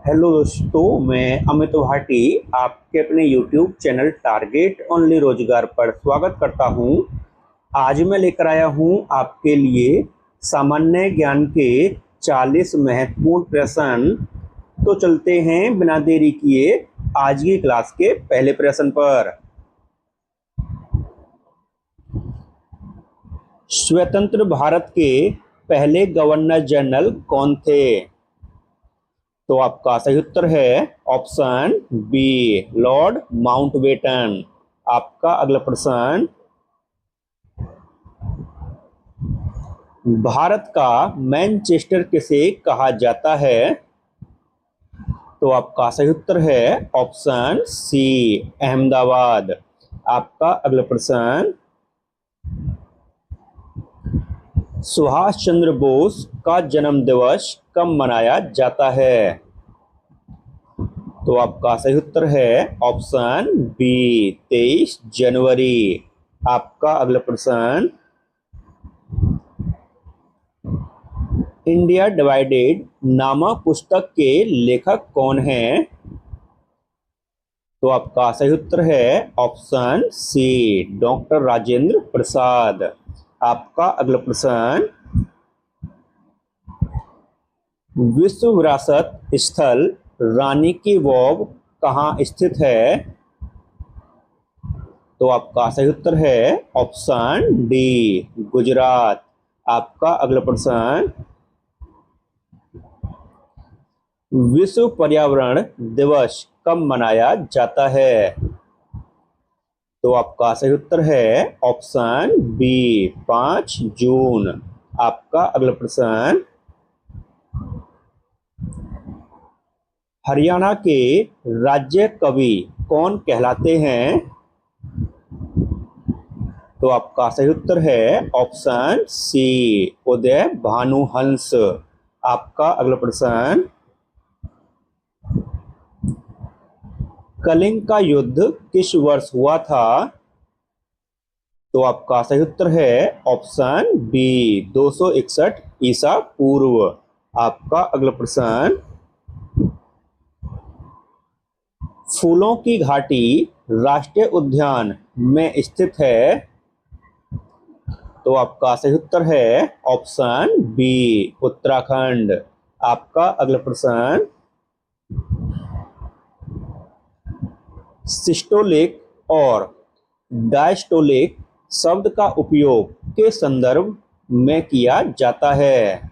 Hello दोस्तों, मैं अमित भाटी आपके अपने YouTube चैनल टारगेट ओनली रोजगार पर स्वागत करता हूं। आज मैं लेकर आया हूं आपके लिए सामान्य ज्ञान के 40 महत्वपूर्ण प्रश्न। तो चलते हैं बिना देरी किए आज की क्लास के पहले प्रश्न पर। स्वतंत्र भारत के पहले गवर्नर जनरल कौन थे? तो आपका सही उत्तर है ऑप्शन बी, लॉर्ड माउंटबेटन। आपका अगला प्रश्न, भारत का मैनचेस्टर किसे कहा जाता है? तो आपका सही उत्तर है ऑप्शन सी, अहमदाबाद। आपका अगला प्रश्न, सुभाष चंद्र बोस का जन्म दिवस कब मनाया जाता है? तो आपका सही उत्तर है ऑप्शन बी, 23 जनवरी। आपका अगला प्रश्न, इंडिया डिवाइडेड नामक पुस्तक के लेखक कौन हैं? तो आपका सही उत्तर है option C, doctor Rajendra Prasad. आपका अगला प्रश्न, विश्व विरासत स्थल रानी की वाव कहाँ स्थित है? तो आपका सही उत्तर है ऑप्शन डी, गुजरात। आपका अगला प्रश्न, विश्व पर्यावरण दिवस कब मनाया जाता है? तो आपका सही उत्तर है ऑप्शन बी, 5 जून। आपका अगला प्रश्न, हरियाणा के राज्य कवि कौन कहलाते हैं? तो आपका सही उत्तर है ऑप्शन सी, उदय भानुहंस। आपका अगला प्रश्न, कलिंग का युद्ध किस वर्ष हुआ था? तो आपका सही उत्तर है ऑप्शन बी, 261 ईसा पूर्व। आपका अगला प्रश्न, फूलों की घाटी राष्ट्रीय उद्यान में स्थित है? तो आपका सही उत्तर है ऑप्शन बी, उत्तराखंड। आपका अगला प्रश्न, सिस्टोलिक और डायस्टोलिक शब्द का उपयोग के संदर्भ में किया जाता है?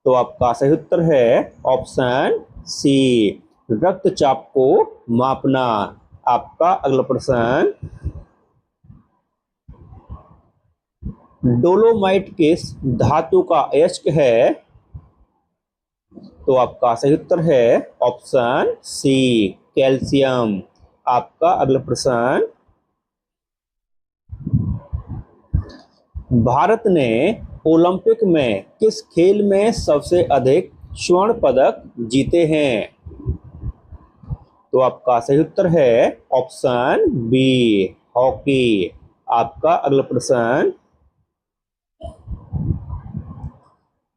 तो आपका सही उत्तर है ऑप्शन सी, रक्तचाप को मापना। आपका अगला प्रश्न, डोलोमाइट किस धातु का अयस्क है? तो आपका सही उत्तर है ऑप्शन सी, कैल्शियम। आपका अगला प्रश्न, भारत ने ओलंपिक में किस खेल में सबसे अधिक स्वर्ण पदक जीते हैं? तो आपका सही उत्तर है ऑप्शन बी, हॉकी। आपका अगला प्रश्न,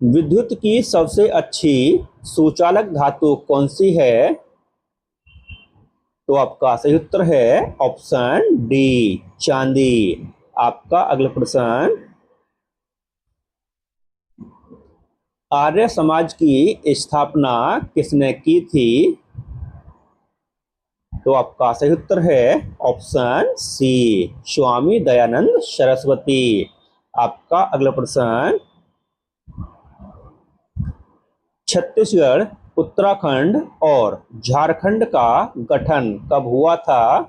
विद्युत की सबसे अच्छी सुचालक धातु कौन सी है? तो आपका सही उत्तर है ऑप्शन डी, चांदी। आपका अगला प्रश्न, आर्य समाज की स्थापना किसने की थी? तो आपका सही उत्तर है ऑप्शन सी, स्वामी दयानंद सरस्वती। आपका अगला प्रश्न, छत्तीसगढ़, उत्तराखंड और झारखंड का गठन कब हुआ था?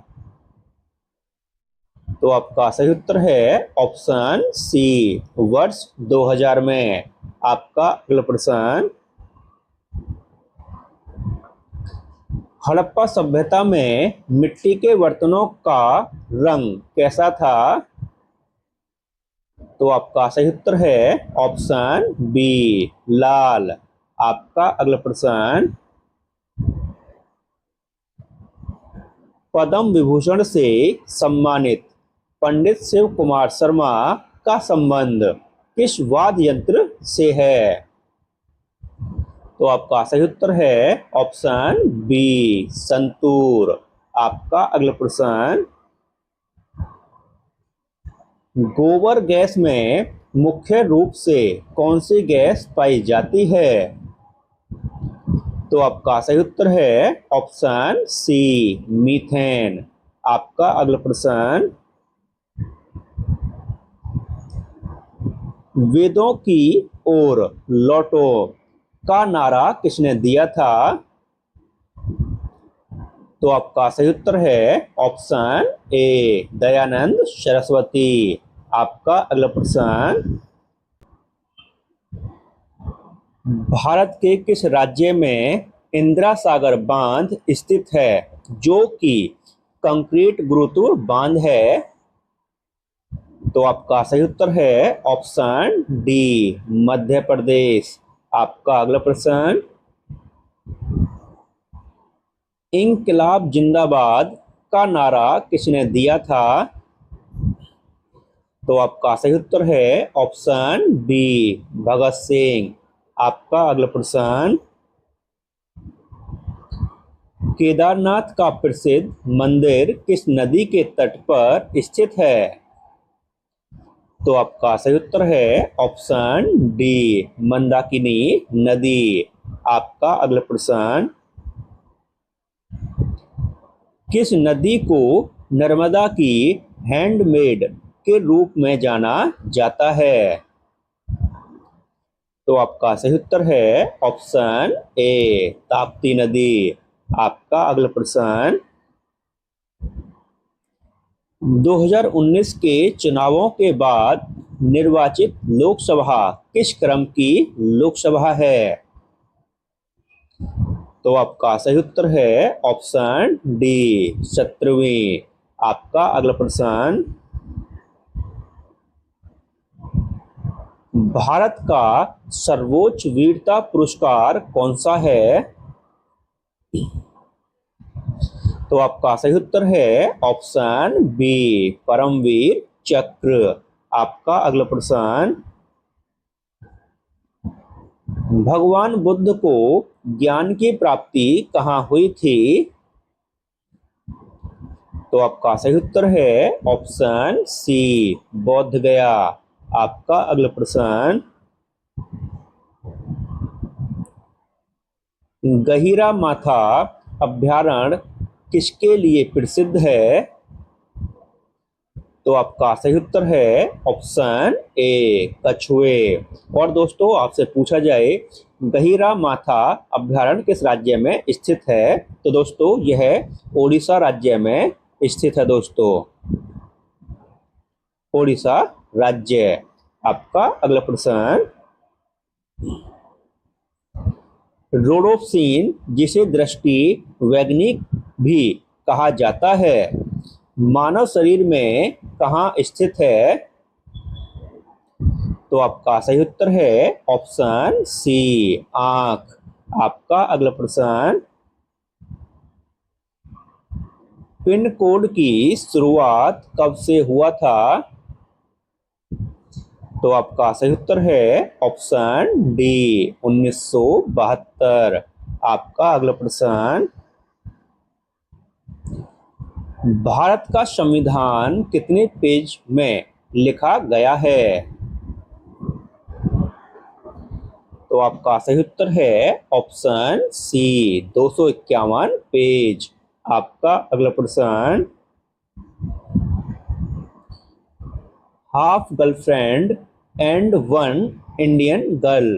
तो आपका सही उत्तर है ऑप्शन सी, वर्ष 2000 में। आपका अगला प्रश्न, हड़प्पा सभ्यता में मिट्टी के बर्तनों का रंग कैसा था? तो आपका सही उत्तर है ऑप्शन बी, लाल। आपका अगला प्रश्न, पद्म विभूषण से सम्मानित पंडित शिव कुमार शर्मा का संबंध किस वाद्य यंत्र से है? तो आपका सही उत्तर है ऑप्शन बी संतूर। आपका अगला प्रश्न, गोबर गैस में मुख्य रूप से कौन सी गैस पाई जाती है? तो आपका सही उत्तर है ऑप्शन सी मीथेन। आपका अगला प्रश्न, वेदों की ओर लौटो का नारा किसने दिया था? तो आपका सही उत्तर है ऑप्शन ए दयानंद सरस्वती। आपका अगला प्रश्न, भारत के किस राज्य में इंदिरा सागर बांध स्थित है जो कि कंक्रीट गुरुत्व बांध है? तो आपका सही उत्तर है ऑप्शन डी मध्य प्रदेश। आपका अगला प्रश्न, इंकलाब जिंदाबाद का नारा किसने दिया था? तो आपका सही उत्तर है ऑप्शन बी भगत सिंह। आपका अगला प्रश्न, केदारनाथ का प्रसिद्ध मंदिर किस नदी के तट पर स्थित है? तो आपका सही उत्तर है ऑप्शन डी मंदाकिनी नदी। आपका अगला प्रश्न, किस नदी को नर्मदा की हैंडमेड के रूप में जाना जाता है? तो आपका सही उत्तर है ऑप्शन ए ताप्ती नदी। आपका अगला प्रश्न, 2019 के चुनावों के बाद निर्वाचित लोकसभा किस क्रम की लोकसभा है? तो आपका सही उत्तर है ऑप्शन डी 17वीं। आपका अगला प्रश्न, भारत का सर्वोच्च वीरता पुरस्कार कौन सा है? तो आपका सही उत्तर है ऑप्शन बी परमवीर चक्र। आपका अगला प्रश्न, भगवान बुद्ध को ज्ञान की प्राप्ति कहाँ हुई थी? तो आपका सही उत्तर है ऑप्शन सी बौद्ध गया। आपका अगला प्रश्न, गहिरा माथा अभ्यारण्य किसके लिए प्रसिद्ध है? तो आपका सही उत्तर है ऑप्शन ए कछुए। और दोस्तों आपसे पूछा जाए गहिरा माथा अभ्यारण्य किस राज्य में स्थित है, तो दोस्तों यह ओडिशा राज्य में स्थित है। दोस्तों ओडिशा राज्य। आपका अगला प्रश्न, रोडोप्सिन जिसे दृष्टि वैज्ञानिक भी कहा जाता है मानव शरीर में कहाँ स्थित है? तो आपका सही उत्तर है ऑप्शन सी आंख। आपका अगला प्रश्न, पिन कोड की शुरुआत कब से हुआ था? तो आपका सही उत्तर है ऑप्शन डी 1972। आपका अगला प्रश्न, भारत का संविधान कितने पेज में लिखा गया है? तो आपका सही उत्तर है ऑप्शन सी 251 पेज। आपका अगला प्रश्न, half girlfriend and one Indian girl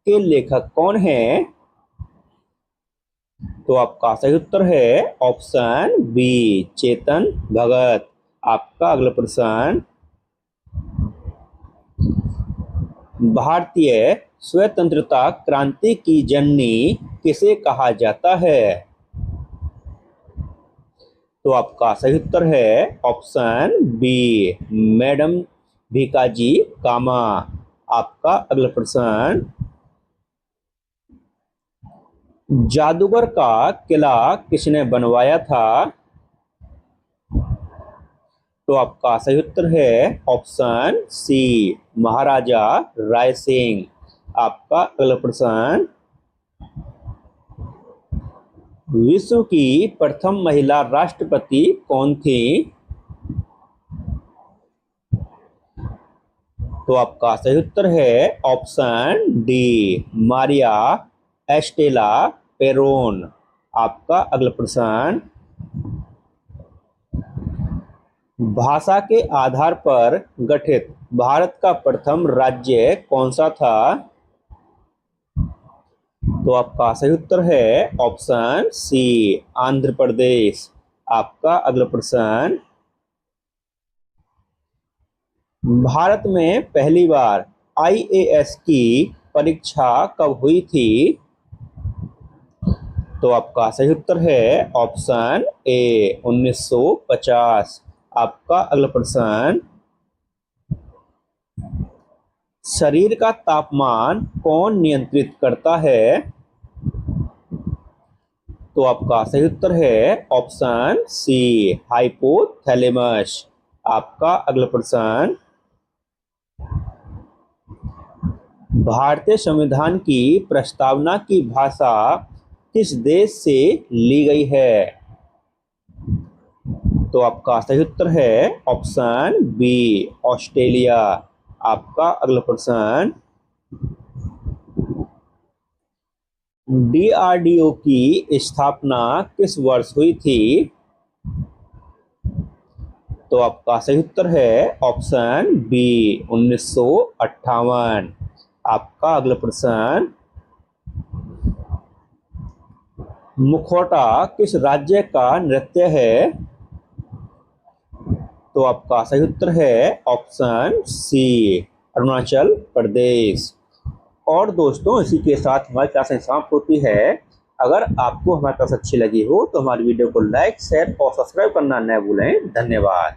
के लेखक कौन हैं? तो आपका सही उत्तर है ऑप्शन बी चेतन भगत। आपका अगला प्रश्न, भारतीय स्वतंत्रता क्रांति की जननी किसे कहा जाता है? तो आपका सही उत्तर है ऑप्शन बी मैडम भीकाजी कामा। आपका अगला प्रश्न, जादूगर का किला किसने बनवाया था? तो आपका सही उत्तर है ऑप्शन सी महाराजा राय सिंह। आपका अगला प्रश्न, विश्व की प्रथम महिला राष्ट्रपति कौन थी? तो आपका सही उत्तर है ऑप्शन डी, मारिया एस्टेला पेरोन। आपका अगला प्रश्न, भाषा के आधार पर गठित भारत का प्रथम राज्य कौन सा था? तो आपका सही उत्तर है ऑप्शन सी, आंध्र प्रदेश। आपका अगला प्रश्न, भारत में पहली बार आईएएस की परीक्षा कब हुई थी? तो आपका सही उत्तर है ऑप्शन ए, 1950। आपका अगला प्रश्न, शरीर का तापमान कौन नियंत्रित करता है? तो आपका सही उत्तर है ऑप्शन सी, हाइपोथैलेमस। आपका अगला प्रश्न, भारतीय संविधान की प्रस्तावना की भाषा किस देश से ली गई है? तो आपका सही उत्तर है ऑप्शन बी, ऑस्ट्रेलिया। आपका अगला प्रश्न, डीआरडीओ की स्थापना किस वर्ष हुई थी? तो आपका सही उत्तर है ऑप्शन बी, 1958। आपका अगला प्रश्न, मुखौटा किस राज्य का नृत्य है? तो आपका सही उत्तर है ऑप्शन सी, अरुणाचल प्रदेश। और दोस्तों, इसी के साथ हमारी क्लास समाप्त होती है। अगर आपको हमारी क्लास अच्छी लगी हो तो हमारी वीडियो को लाइक, शेयर और सब्सक्राइब करना न भूलें। धन्यवाद।